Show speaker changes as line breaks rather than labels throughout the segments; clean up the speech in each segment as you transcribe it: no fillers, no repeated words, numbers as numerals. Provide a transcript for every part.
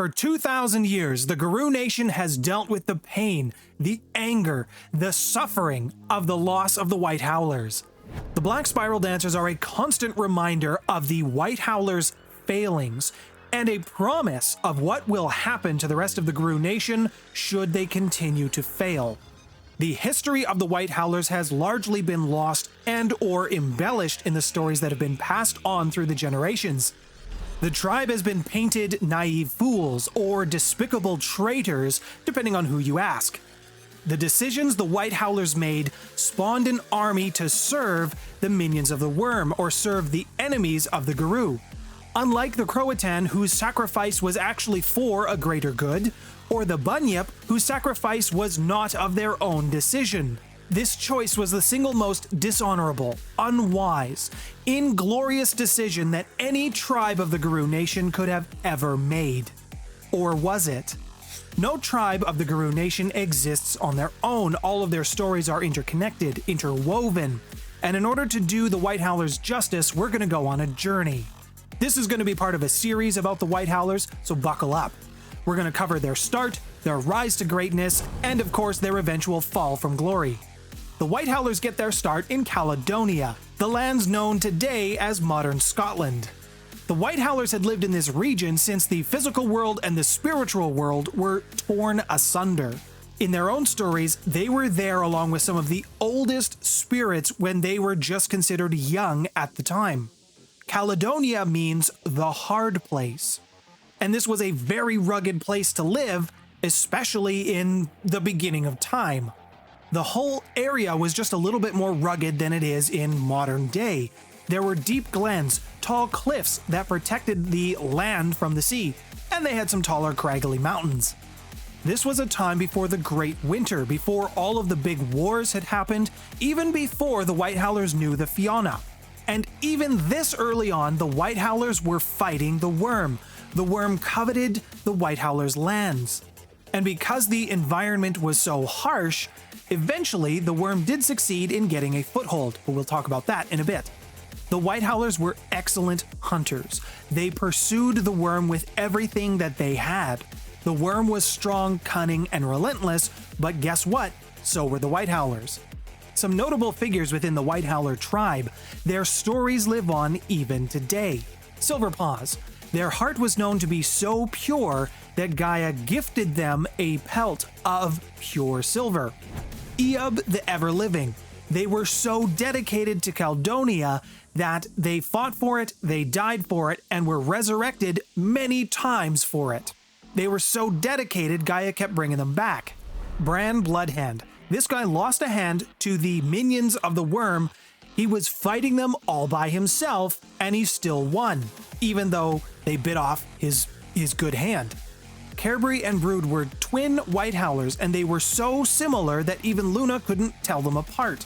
For 2,000 years, the Garou Nation has dealt with the pain, the anger, the suffering of the loss of the White Howlers. The Black Spiral Dancers are a constant reminder of the White Howlers' failings and a promise of what will happen to the rest of the Garou Nation should they continue to fail. The history of the White Howlers has largely been lost and or embellished in the stories that have been passed on through the generations. The tribe has been painted naive fools or despicable traitors, depending on who you ask. The decisions the White Howlers made spawned an army to serve the minions of the worm or serve the enemies of the Garou. Unlike the Croatan, whose sacrifice was actually for a greater good, or the Bunyip, whose sacrifice was not of their own decision. This choice was the single most dishonorable, unwise, inglorious decision that any tribe of the Garou Nation could have ever made. Or was it? No tribe of the Garou Nation exists on their own. All of their stories are interconnected, interwoven. And in order to do the White Howlers justice, we're going to go on a journey. This is going to be part of a series about the White Howlers, so buckle up. We're going to cover their start, their rise to greatness, and of course their eventual fall from glory. The White Howlers get their start in Caledonia, the lands known today as modern Scotland. The White Howlers had lived in this region since the physical world and the spiritual world were torn asunder. In their own stories, they were there along with some of the oldest spirits when they were just considered young at the time. Caledonia means the hard place, and this was a very rugged place to live, especially in the beginning of time. The whole area was just a little bit more rugged than it is in modern day. There were deep glens, tall cliffs that protected the land from the sea, and they had some taller, craggly mountains. This was a time before the Great Winter, before all of the big wars had happened, even before the White Howlers knew the Fianna. And even this early on, the White Howlers were fighting the worm. The worm coveted the White Howlers' lands. And because the environment was so harsh, eventually the worm did succeed in getting a foothold, but we'll talk about that in a bit. The White Howlers were excellent hunters. They pursued the worm with everything that they had. The worm was strong, cunning, and relentless, but guess what? So were the White Howlers. Some notable figures within the White Howler tribe. Their stories live on even today. Silverpaws. Their heart was known to be so pure that Gaia gifted them a pelt of pure silver. Eob the Ever-Living. They were so dedicated to Caledonia that they fought for it, they died for it, and were resurrected many times for it. They were so dedicated, Gaia kept bringing them back. Bran Bloodhand. This guy lost a hand to the minions of the worm. He was fighting them all by himself, and he still won, even though they bit off his good hand. Cairbre and Brood were twin White Howlers, and they were so similar that even Luna couldn't tell them apart.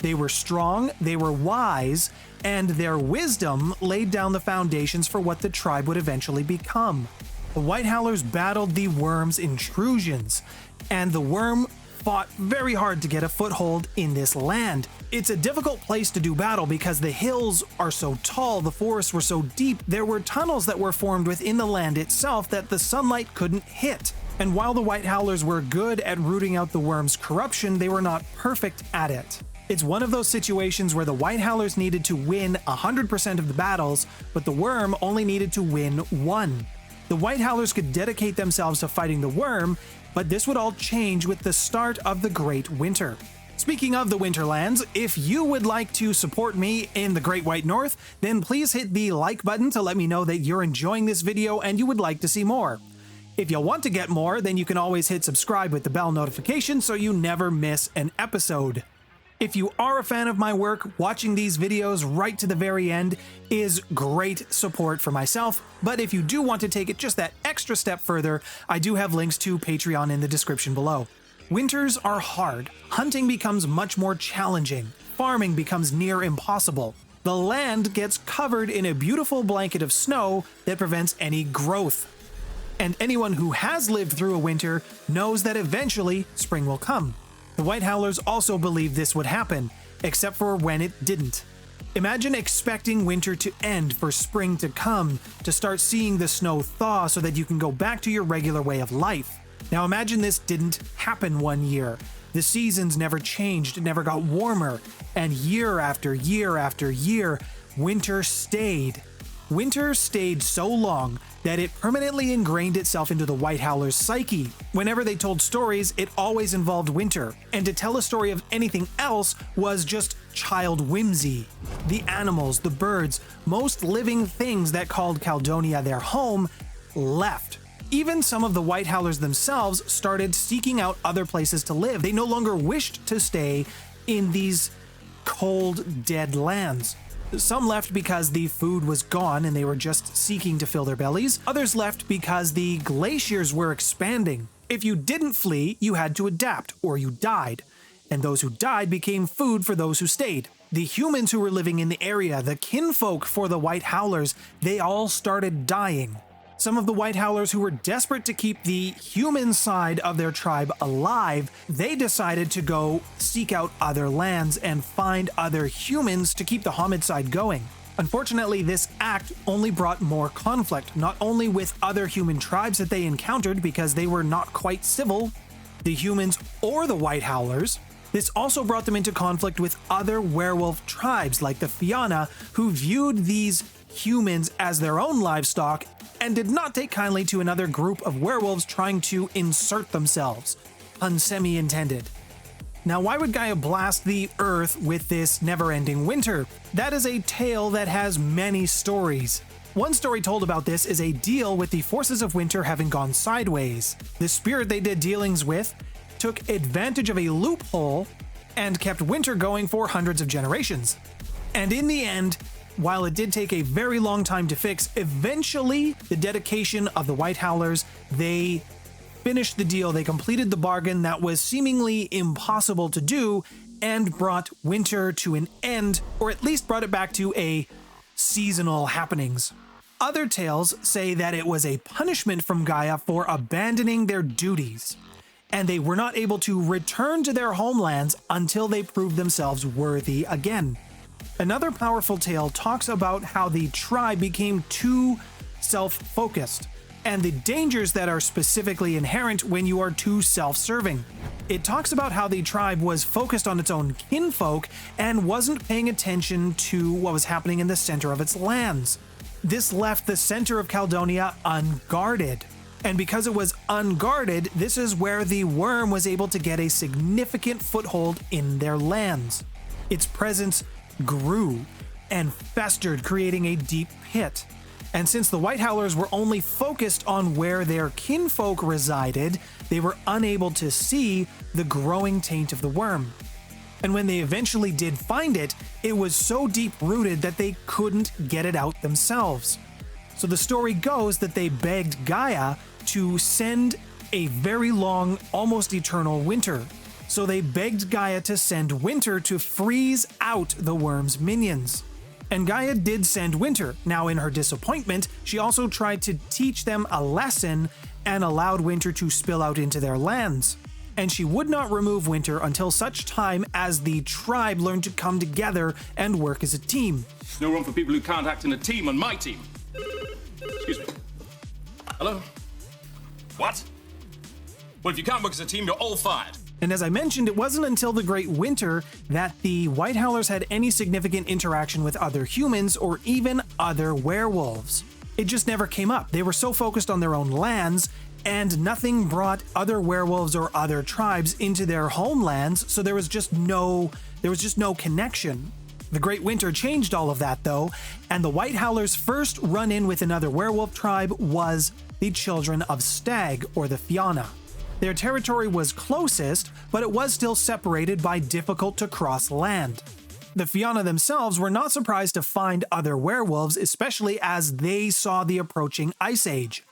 They were strong, they were wise, and their wisdom laid down the foundations for what the tribe would eventually become. The White Howlers battled the worm's intrusions, and the worm fought very hard to get a foothold in this land. It's a difficult place to do battle because the hills are so tall, the forests were so deep, there were tunnels that were formed within the land itself that the sunlight couldn't hit. And while the White Howlers were good at rooting out the worm's corruption, they were not perfect at it. It's one of those situations where the White Howlers needed to win 100% of the battles, but the worm only needed to win one. The White Howlers could dedicate themselves to fighting the worm, but this would all change with the start of the Great Winter. Speaking of the Winterlands, if you would like to support me in the Great White North, then please hit the like button to let me know that you're enjoying this video and you would like to see more. If you'll want to get more, then you can always hit subscribe with the bell notification so you never miss an episode. If you are a fan of my work, watching these videos right to the very end is great support for myself, but if you do want to take it just that extra step further, I do have links to Patreon in the description below. Winters are hard, hunting becomes much more challenging, farming becomes near impossible. The land gets covered in a beautiful blanket of snow that prevents any growth. And anyone who has lived through a winter knows that eventually spring will come. The White Howlers also believed this would happen, except for when it didn't. Imagine expecting winter to end for spring to come, to start seeing the snow thaw so that you can go back to your regular way of life. Now imagine this didn't happen one year. The seasons never changed, never got warmer, and year after year after year, winter stayed. Winter stayed so long that it permanently ingrained itself into the White Howlers' psyche. Whenever they told stories, it always involved winter, and to tell a story of anything else was just child whimsy. The animals, the birds, most living things that called Caledonia their home left. Even some of the White Howlers themselves started seeking out other places to live. They no longer wished to stay in these cold, dead lands. Some left because the food was gone and they were just seeking to fill their bellies. Others left because the glaciers were expanding. If you didn't flee, you had to adapt, or you died. And those who died became food for those who stayed. The humans who were living in the area, the kinfolk for the White Howlers, they all started dying. Some of the White Howlers who were desperate to keep the human side of their tribe alive, they decided to go seek out other lands and find other humans to keep the homicide going. Unfortunately, this act only brought more conflict, not only with other human tribes that they encountered because they were not quite civil, the humans or the White Howlers. This also brought them into conflict with other werewolf tribes like the Fianna, who viewed these humans as their own livestock and did not take kindly to another group of werewolves trying to insert themselves. Pun semi-intended. Now, why would Gaia blast the earth with this never-ending winter? That is a tale that has many stories. One story told about this is a deal with the forces of winter having gone sideways. The spirit they did dealings with took advantage of a loophole and kept winter going for hundreds of generations. And in the end, while it did take a very long time to fix, eventually the dedication of the White Howlers, they finished the deal, they completed the bargain that was seemingly impossible to do and brought winter to an end, or at least brought it back to a seasonal happenings. Other tales say that it was a punishment from Gaia for abandoning their duties, and they were not able to return to their homelands until they proved themselves worthy again. Another powerful tale talks about how the tribe became too self-focused, and the dangers that are specifically inherent when you are too self-serving. It talks about how the tribe was focused on its own kinfolk and wasn't paying attention to what was happening in the center of its lands. This left the center of Caledonia unguarded. And because it was unguarded, this is where the worm was able to get a significant foothold in their lands. Its presence grew and festered, creating a deep pit. And since the White Howlers were only focused on where their kinfolk resided, they were unable to see the growing taint of the worm. And when they eventually did find it, it was so deep-rooted that they couldn't get it out themselves. So the story goes that they begged Gaia to send a very long, almost eternal winter. So they begged Gaia to send winter to freeze out the worm's minions. And Gaia did send winter. Now, in her disappointment, she also tried to teach them a lesson and allowed winter to spill out into their lands. And she would not remove winter until such time as the tribe learned to come together and work as a team.
No room for people who can't act in a team on my team. Excuse me. Hello? What? Well, if you can't work as a team, you're all fired.
And as I mentioned, it wasn't until the Great Winter that the White Howlers had any significant interaction with other humans or even other werewolves. It just never came up. They were so focused on their own lands, and nothing brought other werewolves or other tribes into their homelands, so there was just no connection. The Great Winter changed all of that, though, and the White Howlers' first run-in with another werewolf tribe was the Children of Stag, or the Fianna. Their territory was closest, but it was still separated by difficult-to-cross land. The Fianna themselves were not surprised to find other werewolves, especially as they saw the approaching Ice Age.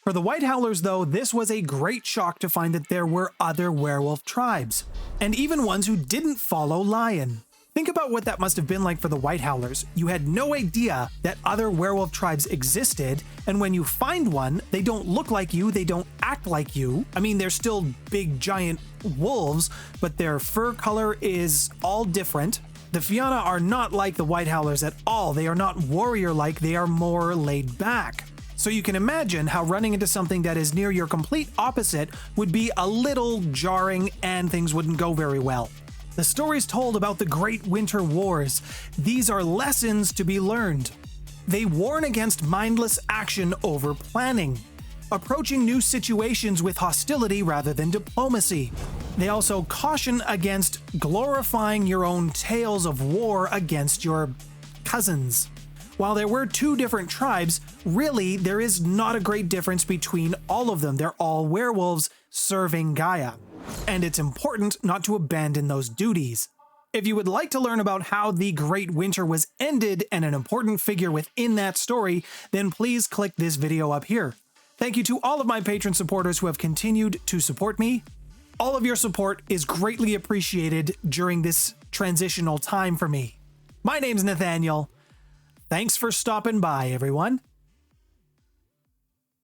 For the White Howlers, though, this was a great shock to find that there were other werewolf tribes, and even ones who didn't follow Lion. Think about what that must have been like for the White Howlers. You had no idea that other werewolf tribes existed, and when you find one, they don't look like you, they don't act like you. I mean, they're still big, giant wolves, but their fur color is all different. The Fianna are not like the White Howlers at all. They are not warrior-like, they are more laid back. So you can imagine how running into something that is near your complete opposite would be a little jarring and things wouldn't go very well. The stories told about the Great Winter Wars. These are lessons to be learned. They warn against mindless action over planning, approaching new situations with hostility rather than diplomacy. They also caution against glorifying your own tales of war against your cousins. While there were two different tribes, really there is not a great difference between all of them. They're all werewolves serving Gaia, and it's important not to abandon those duties. If you would like to learn about how the Great Winter was ended and an important figure within that story, then please click this video up here. Thank you to all of my patron supporters who have continued to support me. All of your support is greatly appreciated during this transitional time for me. My name's Nathaniel. Thanks for stopping by, everyone.